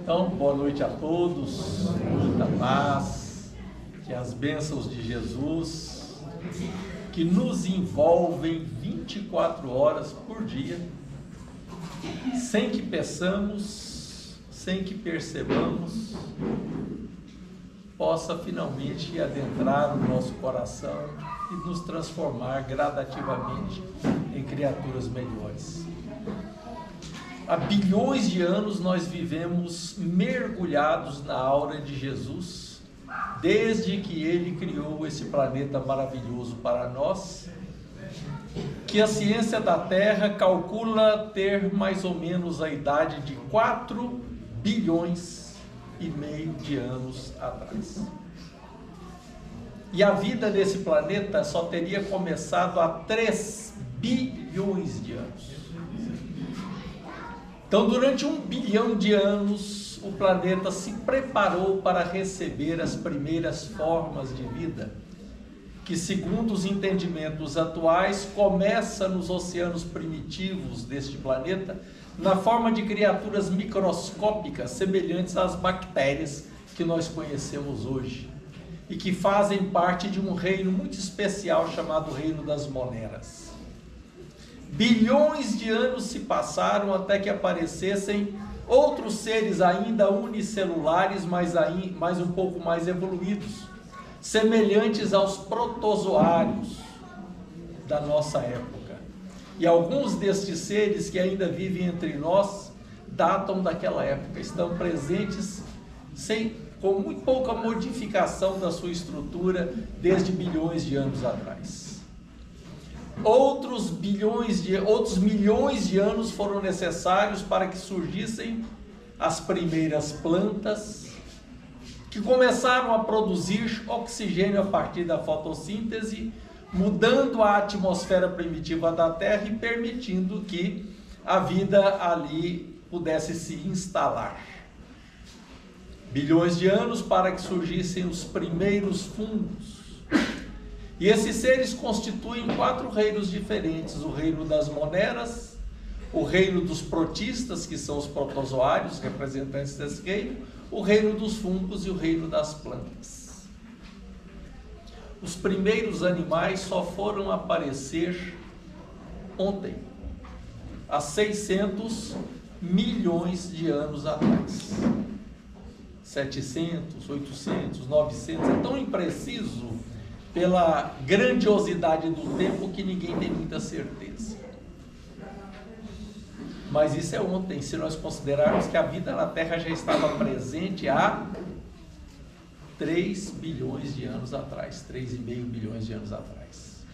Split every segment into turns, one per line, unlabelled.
Então, boa noite a todos, muita paz, que as bênçãos de Jesus, que nos envolvem 24 horas por dia, sem que peçamos, sem que percebamos, possa finalmente adentrar o nosso coração e nos transformar gradativamente em criaturas melhores. Há bilhões de anos nós vivemos mergulhados na aura de Jesus, desde que Ele criou esse planeta maravilhoso para nós, que a ciência da Terra calcula ter mais ou menos a idade de 4 bilhões e meio de anos atrás. E a vida desse planeta só teria começado há 3 bilhões de anos. Então, durante 1 bilhão de anos, o planeta se preparou para receber as primeiras formas de vida, que, segundo os entendimentos atuais, começa nos oceanos primitivos deste planeta, na forma de criaturas microscópicas semelhantes às bactérias que nós conhecemos hoje, e que fazem parte de um reino muito especial chamado Reino das Moneras. Bilhões de anos se passaram até que aparecessem outros seres ainda unicelulares, mas um pouco mais evoluídos, semelhantes aos protozoários da nossa época. E alguns destes seres que ainda vivem entre nós datam daquela época, estão presentes com muito pouca modificação da sua estrutura desde bilhões de anos atrás. Outros milhões de anos foram necessários para que surgissem as primeiras plantas, que começaram a produzir oxigênio a partir da fotossíntese, mudando a atmosfera primitiva da Terra e permitindo que a vida ali pudesse se instalar. Bilhões de anos para que surgissem os primeiros fungos. E esses seres constituem 4 reinos diferentes: o reino das moneras, o reino dos protistas, que são os protozoários, representantes desse reino, o reino dos fungos e o reino das plantas. Os primeiros animais só foram aparecer ontem, há 600 milhões de anos atrás. 700, 800, 900, é tão impreciso pela grandiosidade do tempo que ninguém tem muita certeza. Mas isso é ontem, se nós considerarmos que a vida na Terra já estava presente há 3 bilhões de anos atrás, 3,5 bilhões de anos atrás.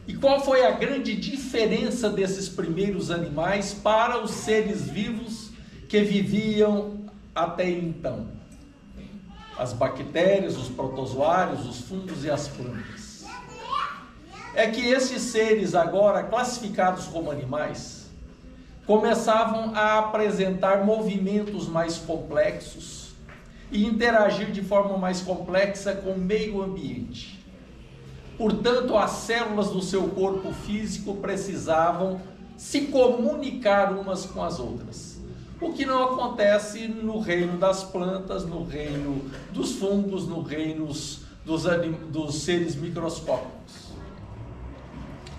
E qual foi a grande diferença desses primeiros animais para os seres vivos que viviam até então? As bactérias, os protozoários, os fungos e as plantas. É que esses seres, agora classificados como animais, começavam a apresentar movimentos mais complexos e interagir de forma mais complexa com o meio ambiente. Portanto, as células do seu corpo físico precisavam se comunicar umas com as outras. O que não acontece no reino das plantas, no reino dos fungos, no reino dos seres microscópicos.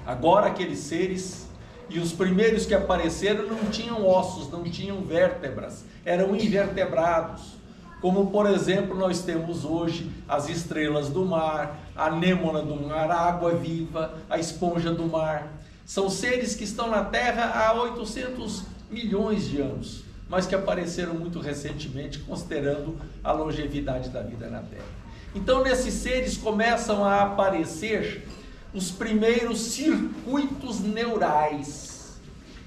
Agora aqueles seres, e os primeiros que apareceram, não tinham ossos, não tinham vértebras, eram invertebrados. Como, por exemplo, nós temos hoje as estrelas do mar, a anêmona do mar, a água viva, a esponja do mar. São seres que estão na Terra há 800 milhões de anos, mas que apareceram muito recentemente, considerando a longevidade da vida na Terra. Então, nesses seres começam a aparecer os primeiros circuitos neurais,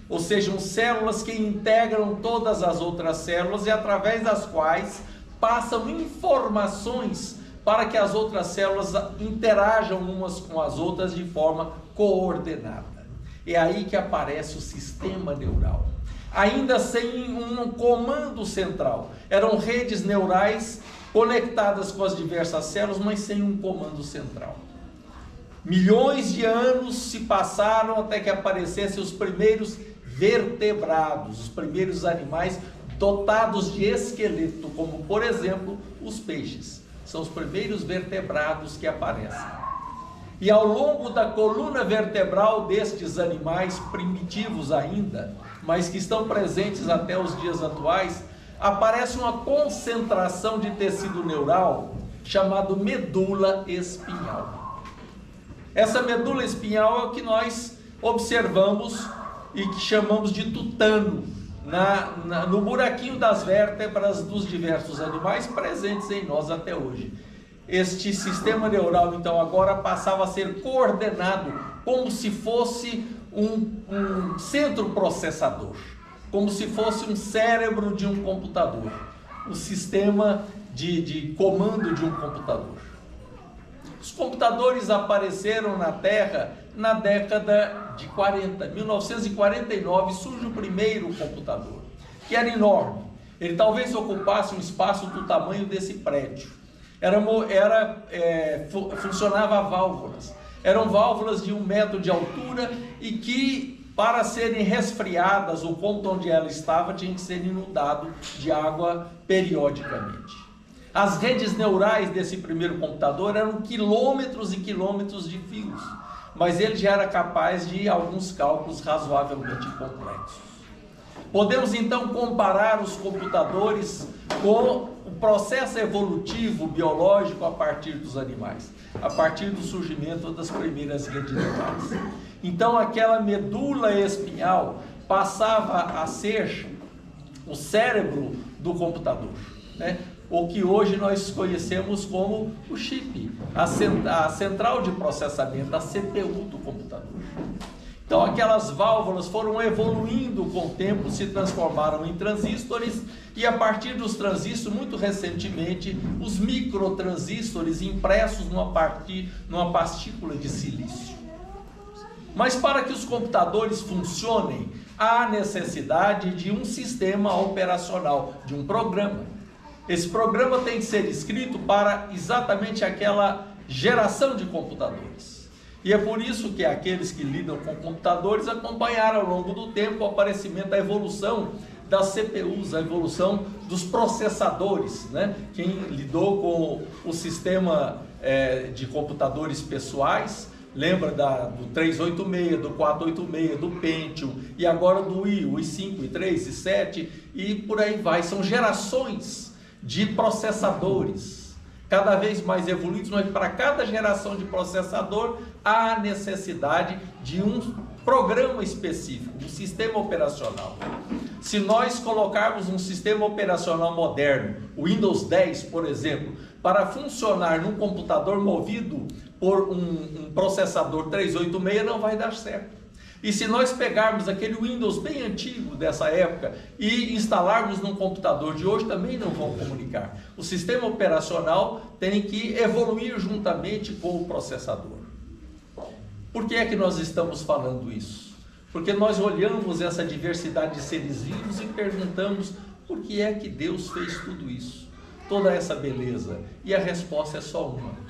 ou sejam, células que integram todas as outras células e através das quais passam informações para que as outras células interajam umas com as outras de forma coordenada. É aí que aparece o sistema neural. Ainda sem um comando central. Eram redes neurais conectadas com as diversas células, mas sem um comando central. Milhões de anos se passaram até que aparecessem os primeiros vertebrados, os primeiros animais dotados de esqueleto, como por exemplo os peixes. São os primeiros vertebrados que aparecem. E ao longo da coluna vertebral destes animais primitivos ainda, mas que estão presentes até os dias atuais, aparece uma concentração de tecido neural chamado medula espinhal. Essa medula espinhal é o que nós observamos e que chamamos de tutano no buraquinho das vértebras dos diversos animais presentes em nós até hoje. Este sistema neural, então, agora passava a ser coordenado como se fosse um centro processador, como se fosse um cérebro de um computador, o sistema de comando de um computador. Os computadores apareceram na Terra na década de 40, 1949, surge o primeiro computador, que era enorme. Ele talvez ocupasse um espaço do tamanho desse prédio. Funcionava a válvulas. Eram válvulas de 1 metro de altura e que, para serem resfriadas, o ponto onde ela estava tinha que ser inundado de água periodicamente. As redes neurais desse primeiro computador eram quilômetros e quilômetros de fios, mas ele já era capaz de alguns cálculos razoavelmente complexos. Podemos então comparar os computadores com o processo evolutivo biológico a partir dos animais, a partir do surgimento das primeiras redes neurais. Então aquela medula espinhal passava a ser o cérebro do computador, né? O que hoje nós conhecemos como o chip, a central de processamento, a CPU do computador. Então aquelas válvulas foram evoluindo com o tempo, se transformaram em transistores, e a partir dos transistores, muito recentemente, os microtransistores impressos numa partícula de silício. Mas para que os computadores funcionem, há necessidade de um sistema operacional, de um programa. Esse programa tem que ser escrito para exatamente aquela geração de computadores. E é por isso que aqueles que lidam com computadores acompanharam ao longo do tempo o aparecimento, a evolução das CPUs, a evolução dos processadores, né? Quem lidou com o sistema de computadores pessoais, lembra do 386, do 486, do Pentium, e agora do i, o i5, o i3, i7, e por aí vai. São gerações de processadores, cada vez mais evoluídos, mas para cada geração de processador há necessidade de um programa específico, um sistema operacional. Se nós colocarmos um sistema operacional moderno, o Windows 10, por exemplo, para funcionar num computador movido por um processador 386, não vai dar certo. E se nós pegarmos aquele Windows bem antigo dessa época e instalarmos num computador de hoje, também não vão comunicar. O sistema operacional tem que evoluir juntamente com o processador. Por que é que nós estamos falando isso? Porque nós olhamos essa diversidade de seres vivos e perguntamos por que é que Deus fez tudo isso, toda essa beleza? E a resposta é só uma.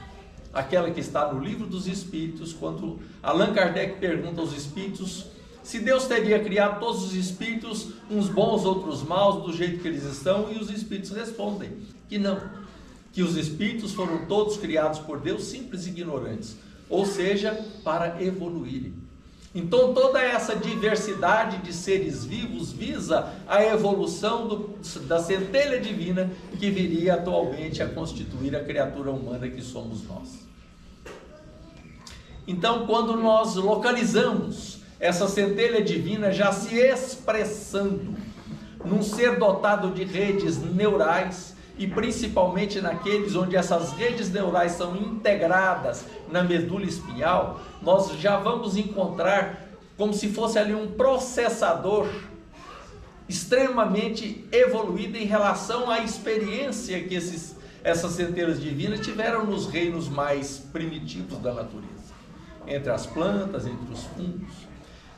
Aquela que está no Livro dos Espíritos, quando Allan Kardec pergunta aos espíritos se Deus teria criado todos os espíritos, uns bons, outros maus, do jeito que eles estão, e os espíritos respondem que não, que os espíritos foram todos criados por Deus, simples e ignorantes, ou seja, para evoluírem. Então toda essa diversidade de seres vivos visa a evolução da centelha divina que viria atualmente a constituir a criatura humana que somos nós. Então quando nós localizamos essa centelha divina já se expressando num ser dotado de redes neurais, e principalmente naqueles onde essas redes neurais são integradas na medula espinhal, nós já vamos encontrar como se fosse ali um processador extremamente evoluído em relação à experiência que essas centelhas divinas tiveram nos reinos mais primitivos da natureza, entre as plantas, entre os fungos.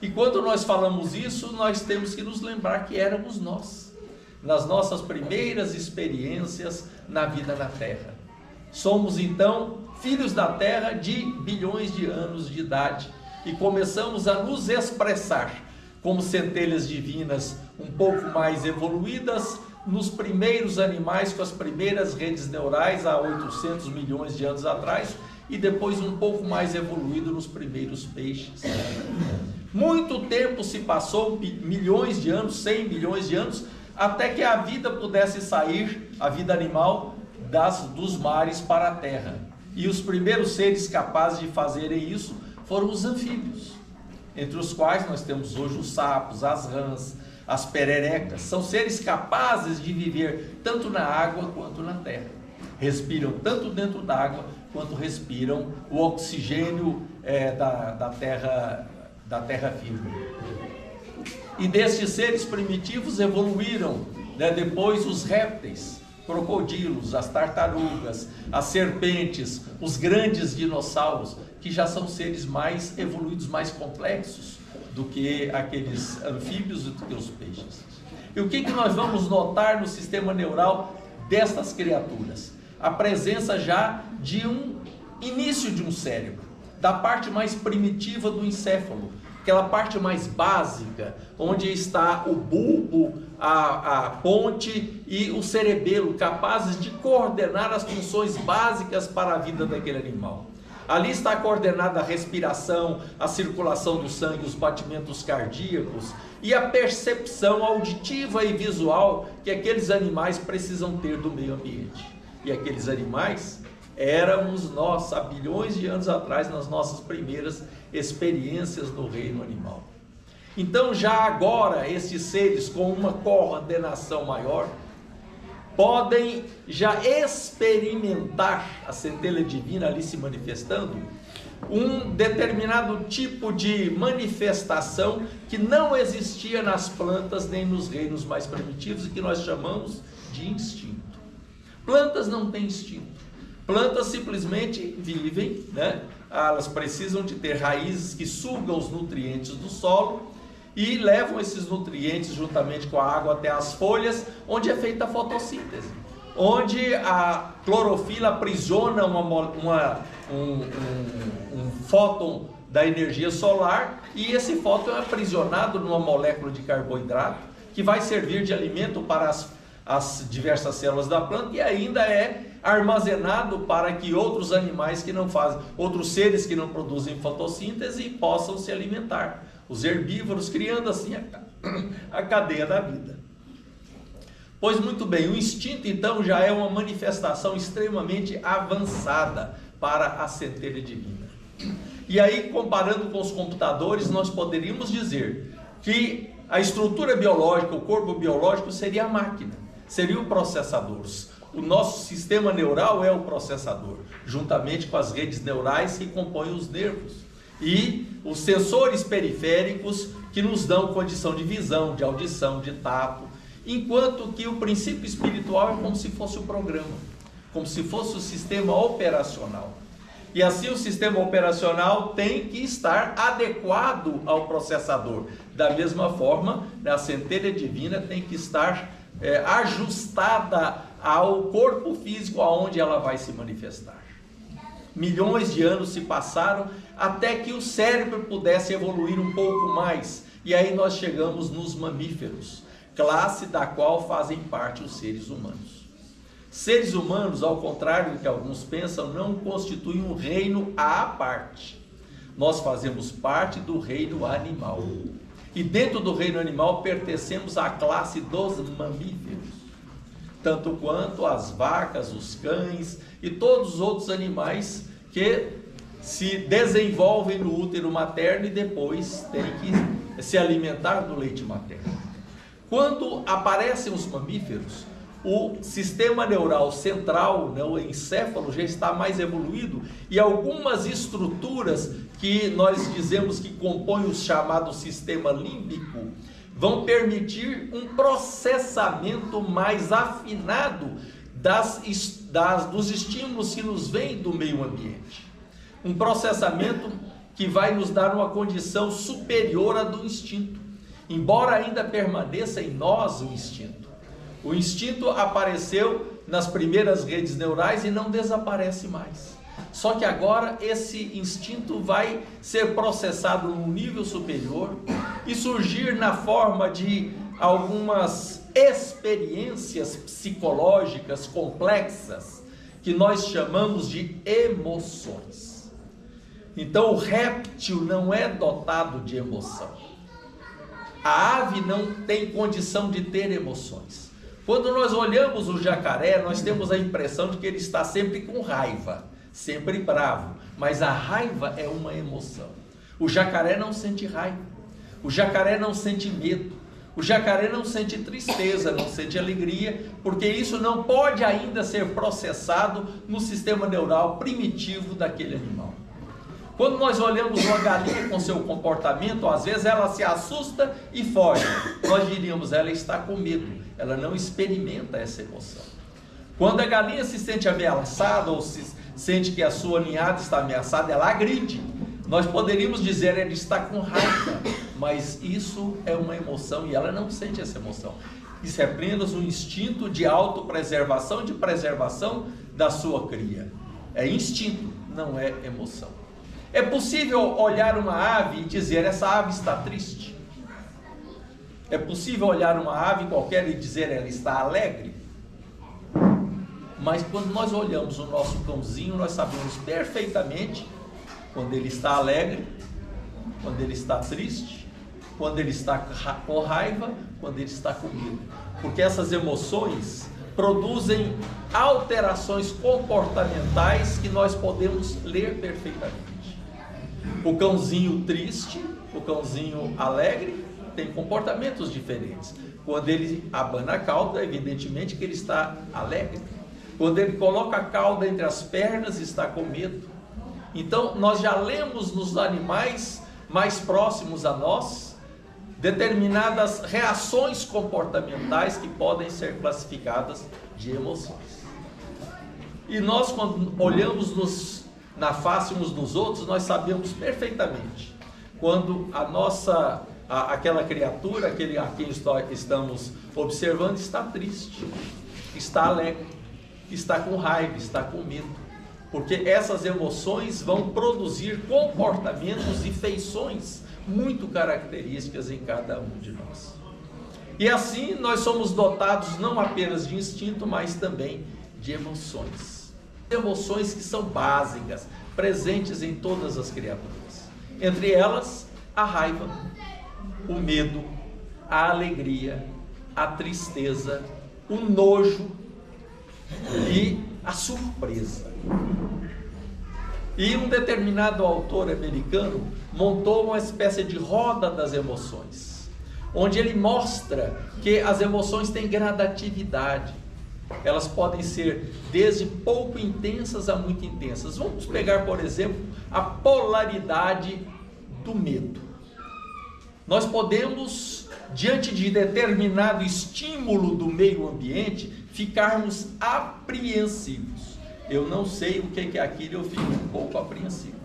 E quando nós falamos isso, nós temos que nos lembrar que éramos nós, nas nossas primeiras experiências na vida na Terra. Somos então filhos da Terra de bilhões de anos de idade e começamos a nos expressar como centelhas divinas um pouco mais evoluídas nos primeiros animais com as primeiras redes neurais há 800 milhões de anos atrás, e depois um pouco mais evoluído nos primeiros peixes. Muito tempo se passou, milhões de anos, 100 milhões de anos, até que a vida pudesse sair, a vida animal, dos mares para a terra. E os primeiros seres capazes de fazerem isso foram os anfíbios, entre os quais nós temos hoje os sapos, as rãs, as pererecas. São seres capazes de viver tanto na água quanto na terra. Respiram tanto dentro d'água quanto respiram o oxigênio da terra firme. E destes seres primitivos evoluíram, depois os répteis, crocodilos, as tartarugas, as serpentes, os grandes dinossauros, que já são seres mais evoluídos, mais complexos do que aqueles anfíbios e do que os peixes. E o que nós vamos notar no sistema neural destas criaturas? A presença já de um início de um cérebro, da parte mais primitiva do encéfalo, aquela parte mais básica, onde está o bulbo, a ponte e o cerebelo, capazes de coordenar as funções básicas para a vida daquele animal. Ali está coordenada a respiração, a circulação do sangue, os batimentos cardíacos e a percepção auditiva e visual que aqueles animais precisam ter do meio ambiente. E aqueles animais éramos nós, há bilhões de anos atrás, nas nossas primeiras experiências no reino animal. Então, já agora, esses seres com uma coordenação maior podem já experimentar a centelha divina ali se manifestando, um determinado tipo de manifestação que não existia nas plantas nem nos reinos mais primitivos e que nós chamamos de instinto. Plantas não têm instinto. Plantas simplesmente vivem, elas precisam de ter raízes que sugam os nutrientes do solo e levam esses nutrientes juntamente com a água até as folhas, onde é feita a fotossíntese, onde a clorofila aprisiona um fóton da energia solar, e esse fóton é aprisionado numa molécula de carboidrato que vai servir de alimento para as diversas células da planta, e ainda é armazenado para que outros animais que não fazem, outros seres que não produzem fotossíntese possam se alimentar, os herbívoros, criando assim a cadeia da vida. Pois muito bem, o instinto então já é uma manifestação extremamente avançada para a centelha divina. E aí, comparando com os computadores, nós poderíamos dizer que a estrutura biológica, o corpo biológico seria a máquina, seria o processador. O nosso sistema neural é o processador, juntamente com as redes neurais que compõem os nervos e os sensores periféricos que nos dão condição de visão, de audição, de tato, enquanto que o princípio espiritual é como se fosse o programa, como se fosse o sistema operacional. E assim o sistema operacional tem que estar adequado ao processador. Da mesma forma, a centelha divina tem que estar ajustada ao corpo físico aonde ela vai se manifestar. Milhões de anos se passaram até que o cérebro pudesse evoluir um pouco mais. E aí nós chegamos nos mamíferos, classe da qual fazem parte os seres humanos. Seres humanos, ao contrário do que alguns pensam, não constituem um reino à parte. Nós fazemos parte do reino animal. E dentro do reino animal pertencemos à classe dos mamíferos, tanto quanto as vacas, os cães e todos os outros animais que se desenvolvem no útero materno e depois têm que se alimentar do leite materno. Quando aparecem os mamíferos, o sistema neural central, o encéfalo, já está mais evoluído e algumas estruturas que nós dizemos que compõem o chamado sistema límbico vão permitir um processamento mais afinado dos estímulos que nos vêm do meio ambiente. Um processamento que vai nos dar uma condição superior à do instinto, embora ainda permaneça em nós o instinto. O instinto apareceu nas primeiras redes neurais e não desaparece mais. Só que agora esse instinto vai ser processado num nível superior e surgir na forma de algumas experiências psicológicas complexas que nós chamamos de emoções. Então o réptil não é dotado de emoção. A ave não tem condição de ter emoções. Quando nós olhamos o jacaré, nós temos a impressão de que ele está sempre com raiva, sempre bravo, mas a raiva é uma emoção. O jacaré não sente raiva, o jacaré não sente medo, o jacaré não sente tristeza, não sente alegria, porque isso não pode ainda ser processado no sistema neural primitivo daquele animal. Quando nós olhamos uma galinha com seu comportamento, às vezes ela se assusta e foge. Nós diríamos, ela está com medo, ela não experimenta essa emoção. Quando a galinha se sente ameaçada ou se sente que a sua ninhada está ameaçada, ela agride. Nós poderíamos dizer, ela está com raiva, mas isso é uma emoção e ela não sente essa emoção. Isso é apenas um instinto de autopreservação, de preservação da sua cria. É instinto, não é emoção. É possível olhar uma ave e dizer, essa ave está triste? É possível olhar uma ave qualquer e dizer, ela está alegre? Mas quando nós olhamos o nosso cãozinho, nós sabemos perfeitamente quando ele está alegre, quando ele está triste, quando ele está com raiva, quando ele está com medo. Porque essas emoções produzem alterações comportamentais que nós podemos ler perfeitamente. O cãozinho triste, o cãozinho alegre, tem comportamentos diferentes. Quando ele abana a cauda, evidentemente que ele está alegre. Quando ele coloca a cauda entre as pernas, está com medo. Então, nós já lemos nos animais mais próximos a nós determinadas reações comportamentais que podem ser classificadas de emoções. E nós, quando olhamos na face uns dos outros, nós sabemos perfeitamente quando aquela criatura, a quem estamos observando, está triste, está alegre, está com raiva, está com medo, porque essas emoções vão produzir comportamentos e feições muito características em cada um de nós. E assim nós somos dotados não apenas de instinto, mas também de emoções. Emoções que são básicas, presentes em todas as criaturas. Entre elas, a raiva, o medo, a alegria, a tristeza, o nojo e a surpresa. E um determinado autor americano montou uma espécie de roda das emoções, onde ele mostra que as emoções têm gradatividade. Elas podem ser desde pouco intensas a muito intensas. Vamos pegar, por exemplo, a polaridade do medo. Nós podemos, diante de determinado estímulo do meio ambiente, ficarmos apreensivos. Eu não sei o que é aquilo, eu fico um pouco apreensivo.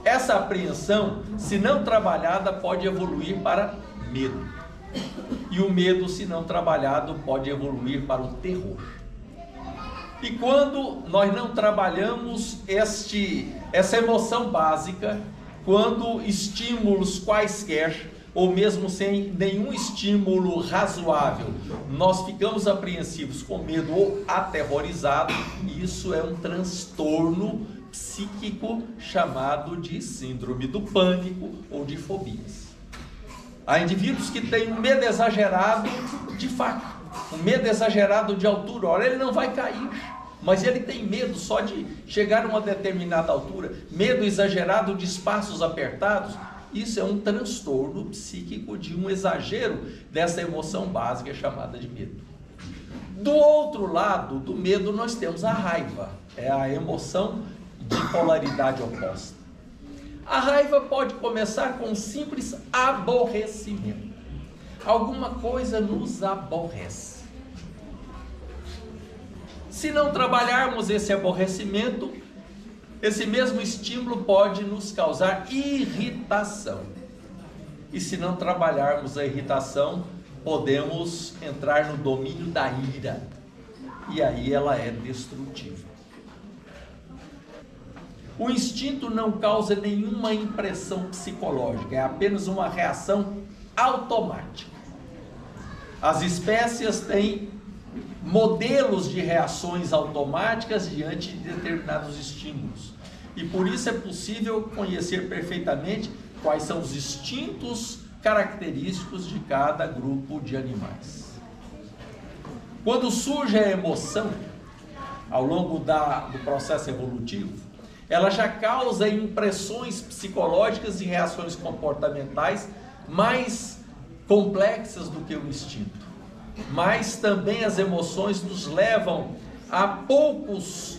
Essa apreensão, se não trabalhada, pode evoluir para medo. E o medo, se não trabalhado, pode evoluir para o terror. E quando nós não trabalhamos essa emoção básica, quando estímulos quaisquer, ou mesmo sem nenhum estímulo razoável, nós ficamos apreensivos, com medo ou aterrorizados, isso é um transtorno psíquico chamado de síndrome do pânico ou de fobias. Há indivíduos que têm um medo exagerado de faca, um medo exagerado de altura. Ora, ele não vai cair, mas ele tem medo só de chegar a uma determinada altura, medo exagerado de espaços apertados. Isso é um transtorno psíquico de um exagero dessa emoção básica chamada de medo. Do outro lado do medo nós temos a raiva, é a emoção de polaridade oposta. A raiva pode começar com um simples aborrecimento. Alguma coisa nos aborrece. Se não trabalharmos esse aborrecimento, esse mesmo estímulo pode nos causar irritação. E se não trabalharmos a irritação, podemos entrar no domínio da ira. E aí ela é destrutiva. O instinto não causa nenhuma impressão psicológica, é apenas uma reação automática. As espécies têm modelos de reações automáticas diante de determinados estímulos. E por isso é possível conhecer perfeitamente quais são os instintos característicos de cada grupo de animais. Quando surge a emoção, ao longo do processo evolutivo, ela já causa impressões psicológicas e reações comportamentais mais complexas do que o instinto. Mas também as emoções nos levam a poucos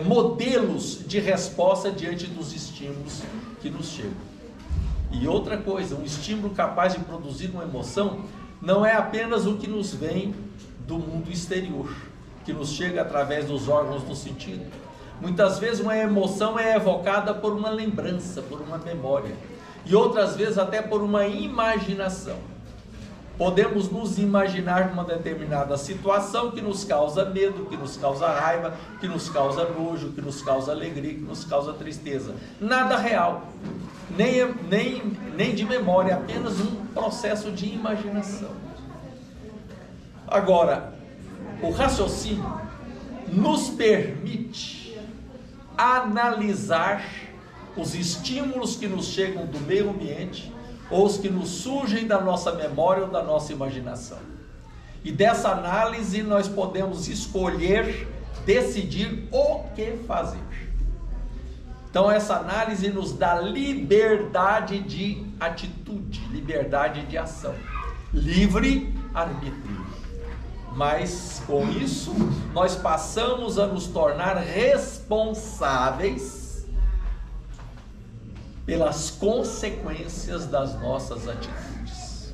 modelos de resposta diante dos estímulos que nos chegam. E outra coisa, um estímulo capaz de produzir uma emoção não é apenas o que nos vem do mundo exterior, que nos chega através dos órgãos do sentido. Muitas vezes uma emoção é evocada por uma lembrança, por uma memória, e outras vezes até por uma imaginação. Podemos nos imaginar numa determinada situação que nos causa medo, que nos causa raiva, que nos causa nojo, que nos causa alegria, que nos causa tristeza. Nada real, nem de memória, apenas um processo de imaginação. Agora, o raciocínio nos permite analisar os estímulos que nos chegam do meio ambiente ou os que nos surgem da nossa memória ou da nossa imaginação. E dessa análise nós podemos escolher, decidir o que fazer. Então essa análise nos dá liberdade de atitude, liberdade de ação, livre arbítrio. Mas com isso nós passamos a nos tornar responsáveis pelas consequências das nossas atitudes.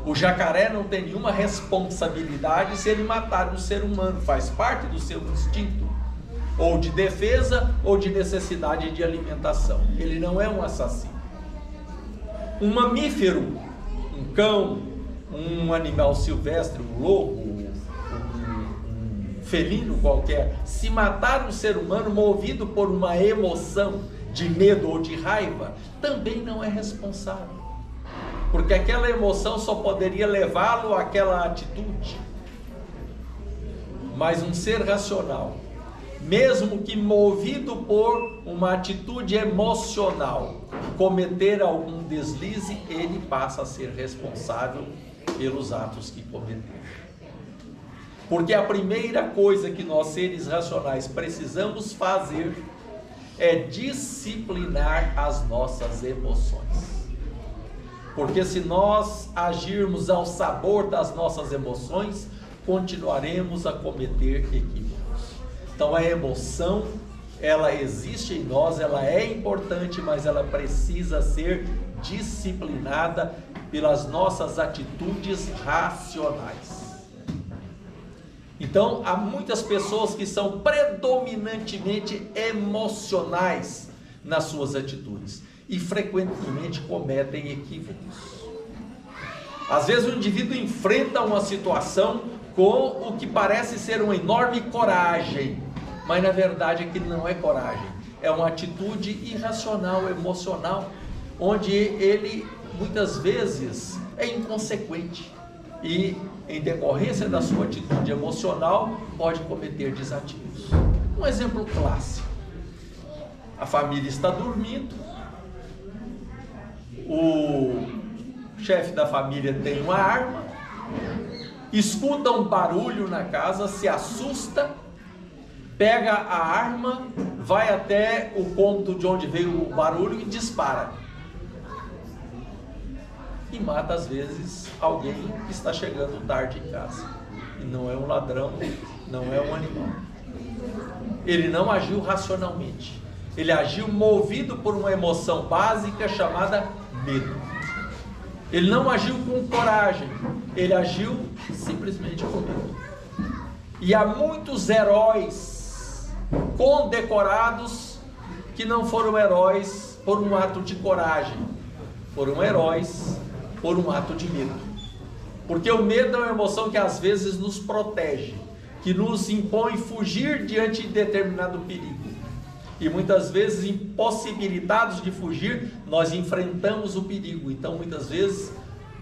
O jacaré não tem nenhuma responsabilidade se ele matar um ser humano, faz parte do seu instinto, ou de defesa ou de necessidade de alimentação. Ele não é um assassino. Um mamífero, um cão, um animal silvestre, um lobo, um felino qualquer, se matar um ser humano movido por uma emoção de medo ou de raiva, também não é responsável, porque aquela emoção só poderia levá-lo àquela atitude. Mas um ser racional, mesmo que movido por uma atitude emocional, cometer algum deslize, ele passa a ser responsável pelos atos que cometer. Porque a primeira coisa que nós, seres racionais, precisamos fazer é disciplinar as nossas emoções. Porque se nós agirmos ao sabor das nossas emoções, continuaremos a cometer equívocos. Então a emoção, ela existe em nós, ela é importante, mas ela precisa ser disciplinada pelas nossas atitudes racionais. Então, há muitas pessoas que são predominantemente emocionais nas suas atitudes e frequentemente cometem equívocos. Às vezes o indivíduo enfrenta uma situação com o que parece ser uma enorme coragem, mas na verdade aquilo não é coragem, é uma atitude irracional, emocional, onde ele muitas vezes é inconsequente e, em decorrência da sua atitude emocional, pode cometer desatinos. Um exemplo clássico: a família está dormindo, o chefe da família tem uma arma, escuta um barulho na casa, se assusta, pega a arma, vai até o cômodo de onde veio o barulho e dispara. E mata às vezes alguém que está chegando tarde em casa. E não é um ladrão, não é um animal. Ele não agiu racionalmente. Ele agiu movido por uma emoção básica chamada medo. Ele não agiu com coragem, ele agiu simplesmente com medo. E há muitos heróis condecorados que não foram heróis por um ato de coragem, foram heróis por um ato de medo. Porque o medo é uma emoção que às vezes nos protege, que nos impõe fugir diante de determinado perigo. E muitas vezes, impossibilitados de fugir, nós enfrentamos o perigo. Então muitas vezes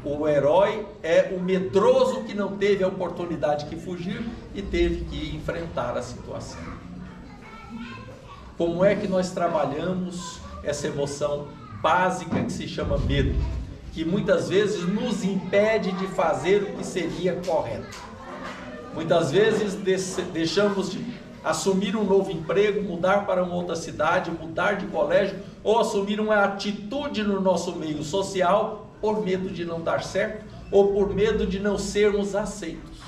O herói é o medroso que não teve a oportunidade de fugir e teve que enfrentar a situação. Como é que nós trabalhamos essa emoção básica que se chama medo, que muitas vezes nos impede de fazer o que seria correto? Muitas vezes deixamos de assumir um novo emprego, mudar para uma outra cidade, mudar de colégio, ou assumir uma atitude no nosso meio social por medo de não dar certo, ou por medo de não sermos aceitos.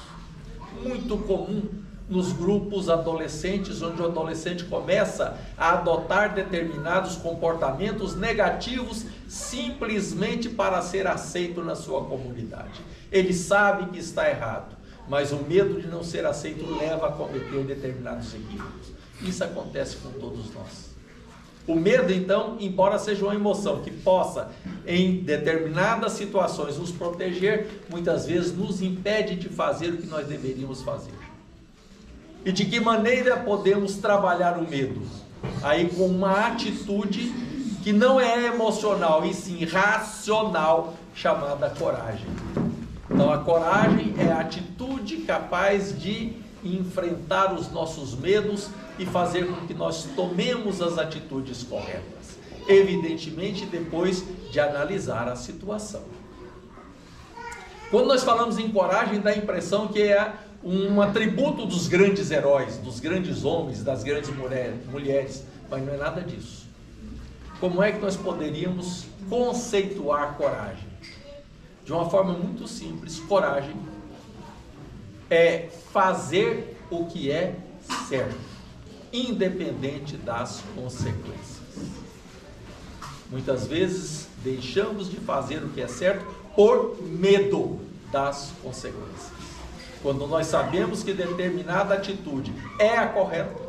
Muito comum nos grupos adolescentes, onde o adolescente começa a adotar determinados comportamentos negativos simplesmente para ser aceito na sua comunidade. Ele sabe que está errado, mas o medo de não ser aceito leva a cometer determinados equívocos. Isso acontece com todos nós. O medo, então, embora seja uma emoção que possa, em determinadas situações, nos proteger, muitas vezes nos impede de fazer o que nós deveríamos fazer. E de que maneira podemos trabalhar o medo? Aí com uma atitude que não é emocional, e sim racional, chamada coragem. Então a coragem é a atitude capaz de enfrentar os nossos medos e fazer com que nós tomemos as atitudes corretas. Evidentemente, depois de analisar a situação. Quando nós falamos em coragem, dá a impressão que é um atributo dos grandes heróis, dos grandes homens, das grandes mulheres, mas não é nada disso. Como é que nós poderíamos conceituar coragem? De uma forma muito simples, coragem é fazer o que é certo, independente das consequências. Muitas vezes deixamos de fazer o que é certo por medo das consequências. Quando nós sabemos que determinada atitude é a correta,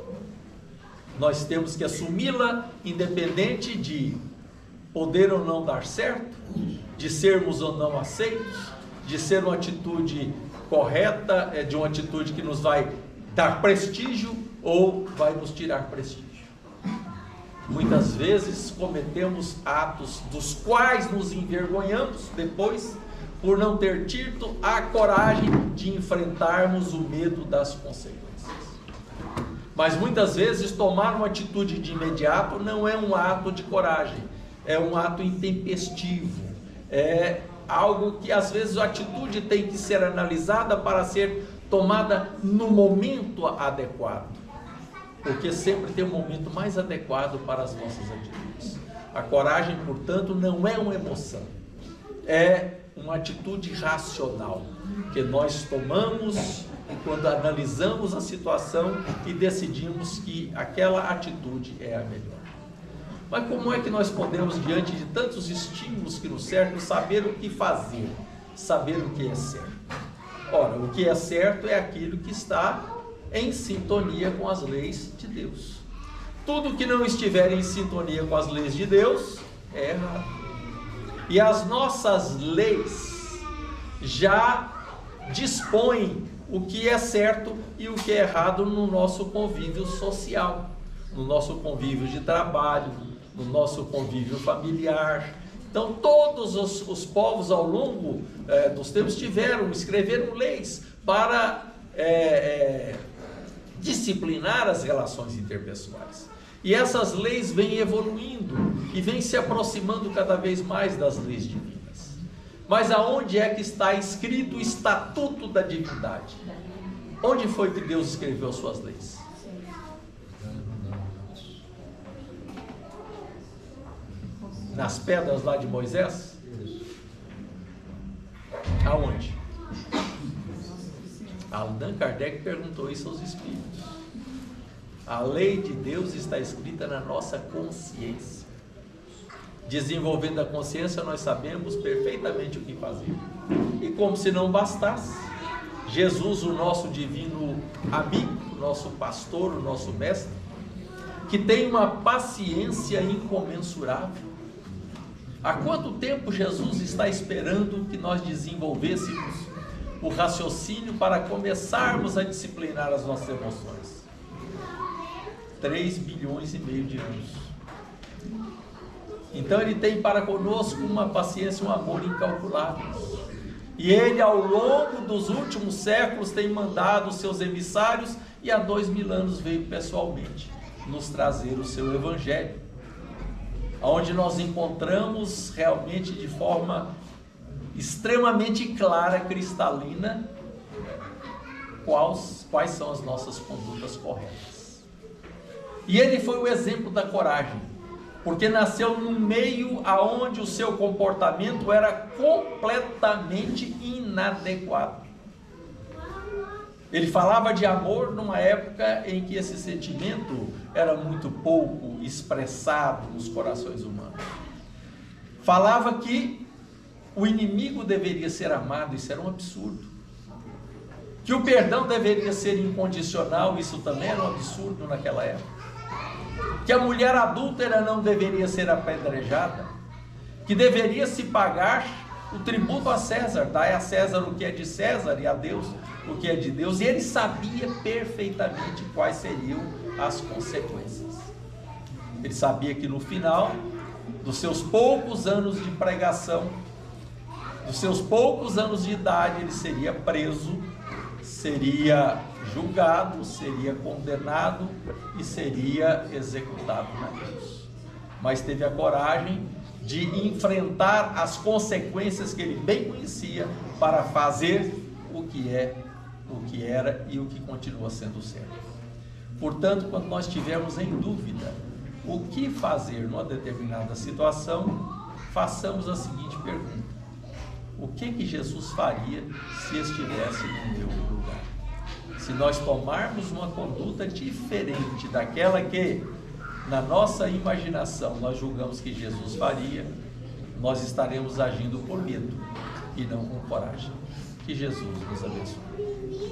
nós temos que assumi-la independente de poder ou não dar certo, de sermos ou não aceitos, de ser uma atitude correta, de uma atitude que nos vai dar prestígio ou vai nos tirar prestígio. Muitas vezes cometemos atos dos quais nos envergonhamos depois, por não ter tido a coragem de enfrentarmos o medo das consequências. Mas muitas vezes tomar uma atitude de imediato não é um ato de coragem, é um ato intempestivo, é algo que às vezes a atitude tem que ser analisada para ser tomada no momento adequado, porque sempre tem um momento mais adequado para as nossas atitudes. A coragem, portanto, não é uma emoção, é uma atitude racional que nós tomamos quando analisamos a situação e decidimos que aquela atitude é a melhor. Mas como é que nós podemos, diante de tantos estímulos que nos cercam, saber o que fazer, saber o que é certo? Ora, o que é certo é aquilo que está em sintonia com as leis de Deus. Tudo que não estiver em sintonia com as leis de Deus é errado. E as nossas leis já dispõem o que é certo e o que é errado no nosso convívio social, no nosso convívio de trabalho, no nosso convívio familiar. Então todos os povos ao longo dos tempos escreveram leis para disciplinar as relações interpessoais. E essas leis vêm evoluindo e vêm se aproximando cada vez mais das leis divinas. Mas aonde é que está escrito o estatuto da divindade? Onde foi que Deus escreveu as suas leis? Nas pedras lá de Moisés? Aonde? Allan Kardec perguntou isso aos espíritos. A lei de Deus está escrita na nossa consciência. Desenvolvendo a consciência, nós sabemos perfeitamente o que fazer. E como se não bastasse, Jesus, o nosso divino amigo, o nosso pastor, o nosso mestre, que tem uma paciência incomensurável. Há quanto tempo Jesus está esperando que nós desenvolvêssemos o raciocínio para começarmos a disciplinar as nossas emoções? 3,5 bilhões de anos. Então ele tem para conosco uma paciência, um amor incalculáveis. E ele, ao longo dos últimos séculos, tem mandado os seus emissários, e há 2000 anos veio pessoalmente nos trazer o seu evangelho, onde nós encontramos realmente de forma extremamente clara, cristalina, quais são as nossas condutas corretas. E ele foi o exemplo da coragem, porque nasceu num meio aonde o seu comportamento era completamente inadequado. Ele falava de amor numa época em que esse sentimento era muito pouco expressado nos corações humanos. Falava que o inimigo deveria ser amado, isso era um absurdo. Que o perdão deveria ser incondicional, isso também era um absurdo naquela época. Que a mulher adúltera não deveria ser apedrejada, que deveria se pagar o tributo a César, dai a César o que é de César e a Deus o que é de Deus. E ele sabia perfeitamente quais seriam as consequências. Ele sabia que no final dos seus poucos anos de pregação, dos seus poucos anos de idade, ele seria preso, seria julgado, seria condenado e seria executado na cruz. Mas teve a coragem de enfrentar as consequências que ele bem conhecia para fazer o que era e o que continua sendo certo. Portanto, quando nós estivermos em dúvida o que fazer numa determinada situação, façamos a seguinte pergunta: o que Jesus faria se estivesse no meu lugar? Se nós tomarmos uma conduta diferente daquela que, na nossa imaginação, nós julgamos que Jesus faria, nós estaremos agindo por medo e não com coragem. Que Jesus nos abençoe.